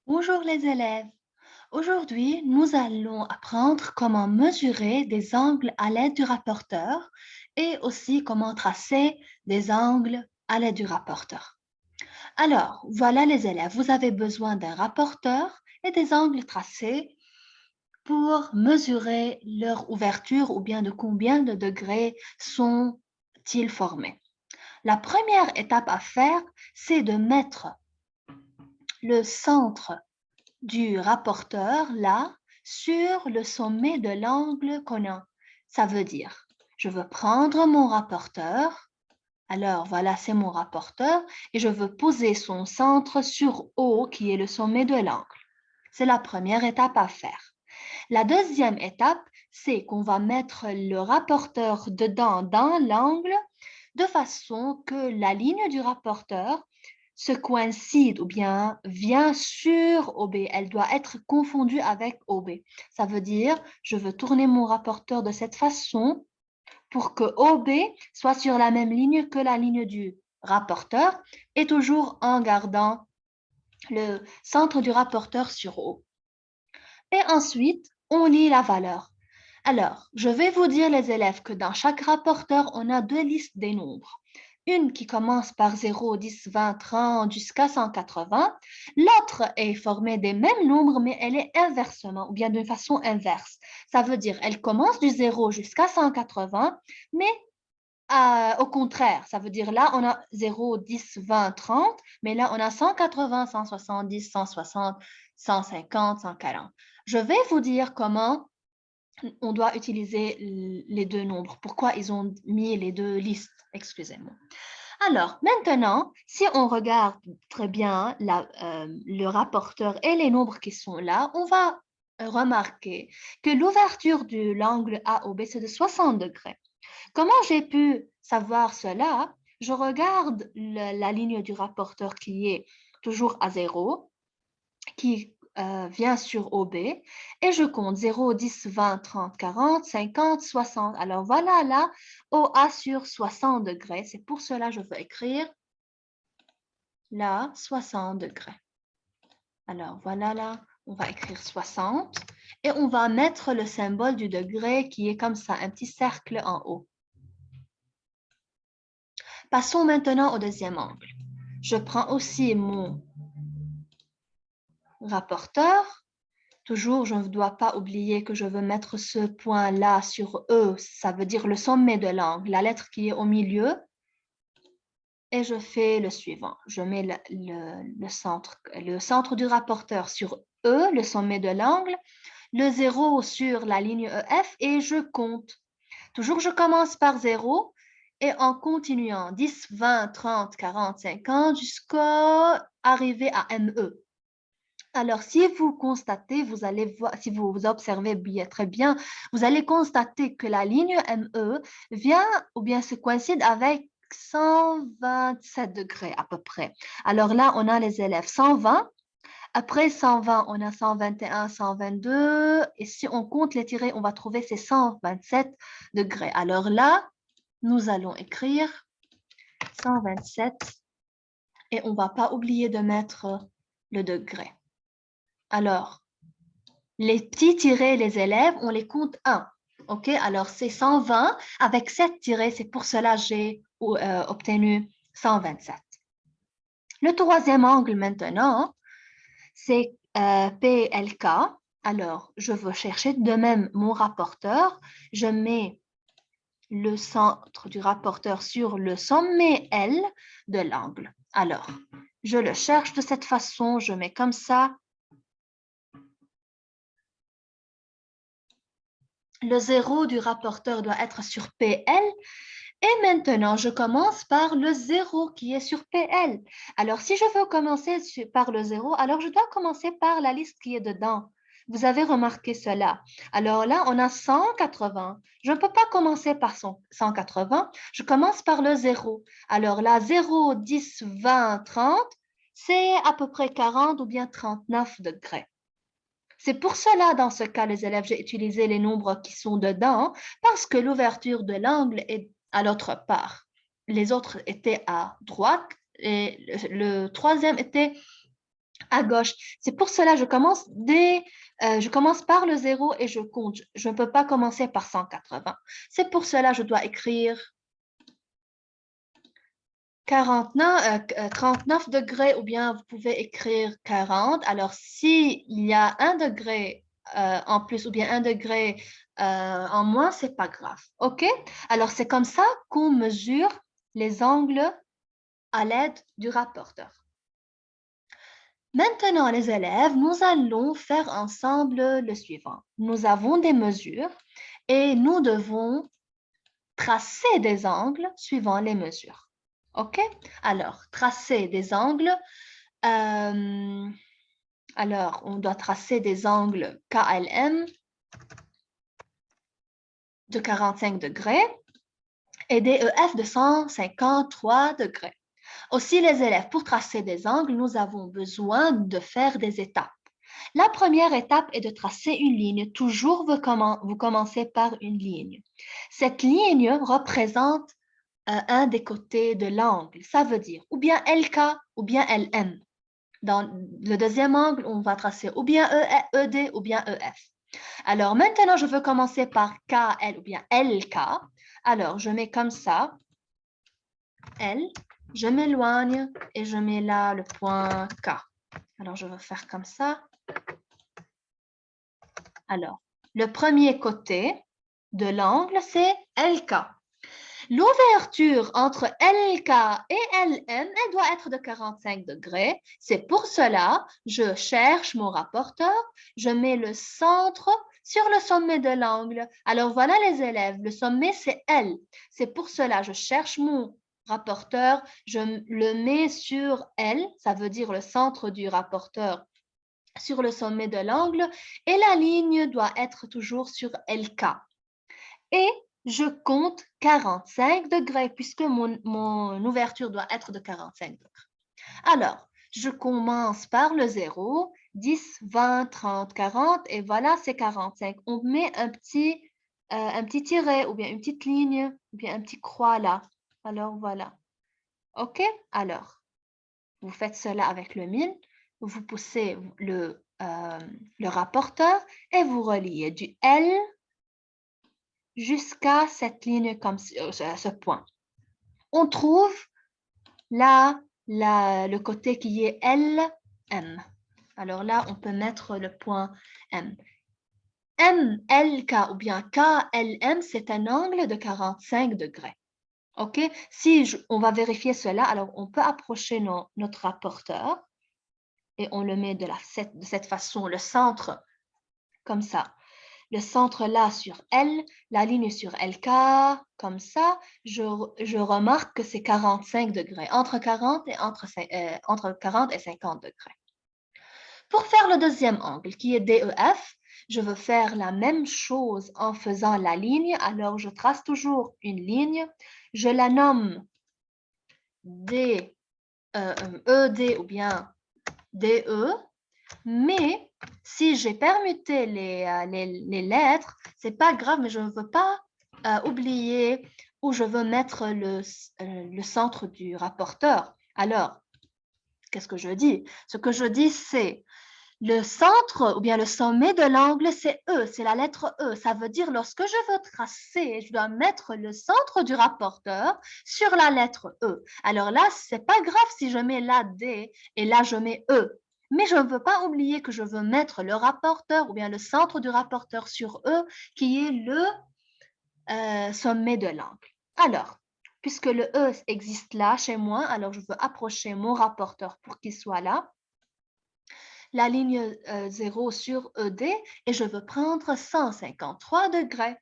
Bonjour les élèves. Aujourd'hui, nous allons apprendre comment mesurer des angles à l'aide du rapporteur et aussi comment tracer des angles à l'aide du rapporteur. Alors, voilà les élèves, vous avez besoin d'un rapporteur et des angles tracés pour mesurer leur ouverture ou bien de combien de degrés sont-ils formés. La première étape à faire, c'est de mettre le centre du rapporteur là sur le sommet de l'angle qu'on a. Ça veut dire, je veux prendre mon rapporteur. Alors voilà, c'est mon rapporteur et je veux poser son centre sur O qui est le sommet de l'angle. C'est la première étape à faire. La deuxième étape, c'est qu'on va mettre le rapporteur dedans dans l'angle de façon que la ligne du rapporteur se coïncide ou bien vient sur OB. Elle doit être confondue avec OB. Ça veut dire, je veux tourner mon rapporteur de cette façon pour que OB soit sur la même ligne que la ligne du rapporteur et toujours en gardant le centre du rapporteur sur O. Et ensuite, on lit la valeur. Alors, je vais vous dire, les élèves, que dans chaque rapporteur, on a deux listes des nombres. Une qui commence par 0, 10, 20, 30 jusqu'à 180. L'autre est formée des mêmes nombres, mais elle est inversement, ou bien d'une façon inverse. Ça veut dire, elle commence du 0 jusqu'à 180, mais au contraire, ça veut dire là, on a 0, 10, 20, 30, mais là, on a 180, 170, 160, 150, 140. Je vais vous dire comment on doit utiliser les deux nombres. Pourquoi ils ont mis les deux listes? Excusez-moi. Alors, maintenant, si on regarde très bien le rapporteur et les nombres qui sont là, on va remarquer que l'ouverture de l'angle AOB, c'est de 60 degrés. Comment j'ai pu savoir cela? Je regarde la ligne du rapporteur qui est toujours à 0, qui vient sur OB, et je compte 0, 10, 20, 30, 40, 50, 60. Alors voilà là, OA sur 60 degrés. C'est pour cela que je veux écrire là 60 degrés. Alors voilà là, on va écrire 60 et on va mettre le symbole du degré qui est comme ça, un petit cercle en haut. Passons maintenant au deuxième angle. Je prends aussi mon rapporteur. Toujours, je ne dois pas oublier que je veux mettre ce point-là sur E. Ça veut dire le sommet de l'angle, la lettre qui est au milieu. Et je fais le suivant. Je mets le centre du rapporteur sur E, le sommet de l'angle, le 0 sur la ligne EF et je compte. Toujours, je commence par 0 et en continuant 10, 20, 30, 40, 50 jusqu'à arriver à ME. Alors, si vous constatez, vous allez voir, si vous observez bien, très bien, vous allez constater que la ligne ME vient ou bien se coïncide avec 127 degrés à peu près. Alors là, on a les élèves 120. Après 120, on a 121, 122. Et si on compte les tirés, on va trouver ces 127 degrés. Alors là, nous allons écrire 127 et on ne va pas oublier de mettre le degré. Alors, les petits tirés, les élèves, on les compte 1. OK? Alors, c'est 120 avec 7 tirés. C'est pour cela que j'ai obtenu 127. Le troisième angle maintenant, c'est PLK. Alors, je veux chercher de même mon rapporteur. Je mets le centre du rapporteur sur le sommet L de l'angle. Alors, je le cherche de cette façon. Je mets comme ça. Le 0 du rapporteur doit être sur PL. Et maintenant, je commence par le 0 qui est sur PL. Alors, si je veux commencer par le 0, alors je dois commencer par la liste qui est dedans. Vous avez remarqué cela. Alors là, on a 180. Je ne peux pas commencer par 180. Je commence par le 0. Alors là, 0, 10, 20, 30, c'est à peu près 40 ou bien 39 degrés. C'est pour cela, dans ce cas, les élèves, j'ai utilisé les nombres qui sont dedans parce que l'ouverture de l'angle est à l'autre part. Les autres étaient à droite et le troisième était à gauche. C'est pour cela que je commence par le 0 et je compte. Je ne peux pas commencer par 180. C'est pour cela que je dois écrire 39 degrés ou bien vous pouvez écrire 40. Alors, s'il y a 1 degré en plus ou bien 1 degré en moins, c'est pas grave. OK? Alors, c'est comme ça qu'on mesure les angles à l'aide du rapporteur. Maintenant, les élèves, nous allons faire ensemble le suivant. Nous avons des mesures et nous devons tracer des angles suivant les mesures. OK? Alors, tracer des angles. Alors, on doit tracer des angles KLM de 45 degrés et des EF de 153 degrés. Aussi, les élèves, pour tracer des angles, nous avons besoin de faire des étapes. La première étape est de tracer une ligne. Toujours, vous commencez par une ligne. Cette ligne représente un des côtés de l'angle. Ça veut dire ou bien LK ou bien LM. Dans le deuxième angle, on va tracer ou bien ED ou bien EF. Alors maintenant, je veux commencer par KL ou bien LK. Alors, je mets comme ça, L, je m'éloigne et je mets là le point K. Alors, je vais faire comme ça. Alors, le premier côté de l'angle, c'est LK. L'ouverture entre LK et LM, elle doit être de 45 degrés. C'est pour cela, je cherche mon rapporteur, je mets le centre sur le sommet de l'angle. Alors voilà les élèves, le sommet c'est L. C'est pour cela, je cherche mon rapporteur, je le mets sur L, ça veut dire le centre du rapporteur sur le sommet de l'angle et la ligne doit être toujours sur LK. Et je compte 45 degrés puisque mon ouverture doit être de 45 degrés. Alors, je commence par le 0, 10, 20, 30, 40 et voilà, c'est 45. On met un petit tiret ou bien une petite ligne ou bien un petit croix là. Alors, voilà. OK? Alors, vous faites cela avec le mille, vous poussez le rapporteur et vous reliez du L jusqu'à cette ligne comme ce point. On trouve là le côté qui est LM. Alors là, on peut mettre le point M. MLK ou bien KLM, c'est un angle de 45 degrés. OK? Si on va vérifier cela, alors on peut approcher notre rapporteur et on le met de cette façon, le centre comme ça. Le centre là sur L, la ligne sur LK, comme ça, je remarque que c'est 45 degrés, entre 40 et 50 degrés. Pour faire le deuxième angle, qui est DEF, je veux faire la même chose en faisant la ligne. Alors, je trace toujours une ligne. Je la nomme ED ou bien DE. Mais si j'ai permuté les lettres, c'est pas grave, mais je ne veux pas oublier où je veux mettre le centre du rapporteur. Alors, qu'est-ce que je dis? Ce que je dis, c'est le centre ou bien le sommet de l'angle, c'est E, c'est la lettre E. Ça veut dire lorsque je veux tracer, je dois mettre le centre du rapporteur sur la lettre E. Alors là, c'est pas grave si je mets là D et là je mets E. Mais je ne veux pas oublier que je veux mettre le rapporteur ou bien le centre du rapporteur sur E qui est le sommet de l'angle. Alors, puisque le E existe là chez moi, alors je veux approcher mon rapporteur pour qu'il soit là. La ligne 0 sur ED et je veux prendre 153 degrés.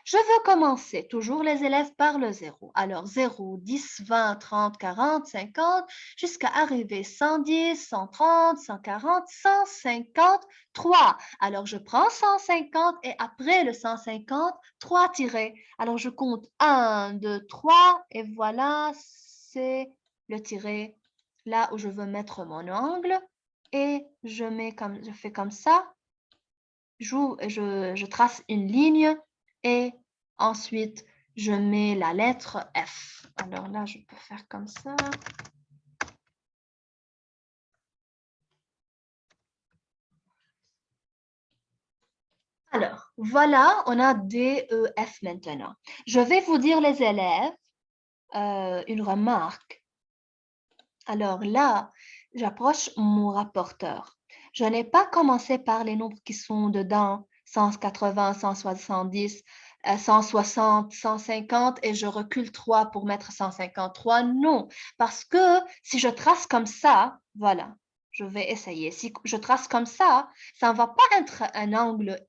Je veux commencer toujours les élèves par le 0. Alors 0, 10, 20, 30, 40, 50, jusqu'à arriver 110, 130, 140, 153. Alors je prends 150 et après le 150, 3 tirés. Alors je compte 1, 2, 3 et voilà, c'est le tiré là où je veux mettre mon angle. Et je fais comme ça, je trace une ligne et ensuite je mets la lettre F. Alors là, je peux faire comme ça. Alors, voilà, on a DEF maintenant. Je vais vous dire, les élèves, une remarque. Alors là, j'approche mon rapporteur. Je n'ai pas commencé par les nombres qui sont dedans, 180, 170, 160, 150, et je recule 3 pour mettre 153. Non, parce que si je trace comme ça, voilà, je vais essayer. Si je trace comme ça ne va pas être un angle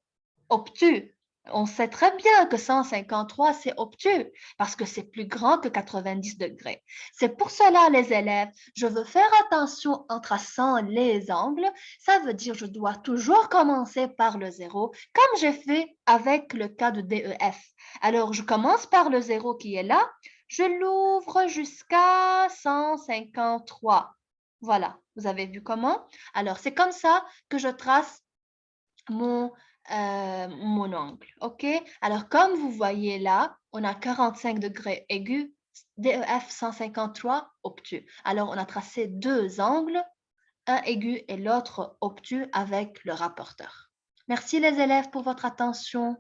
obtus. On sait très bien que 153, c'est obtus parce que c'est plus grand que 90 degrés. C'est pour cela, les élèves, je veux faire attention en traçant les angles. Ça veut dire que je dois toujours commencer par le zéro, comme j'ai fait avec le cas de DEF. Alors, je commence par le zéro qui est là. Je l'ouvre jusqu'à 153. Voilà, vous avez vu comment? Alors, c'est comme ça que je trace mon, mon angle. OK? Alors, comme vous voyez là, on a 45 degrés aigus, DEF 153 obtus. Alors, on a tracé deux angles, un aigu et l'autre obtus avec le rapporteur. Merci les élèves pour votre attention.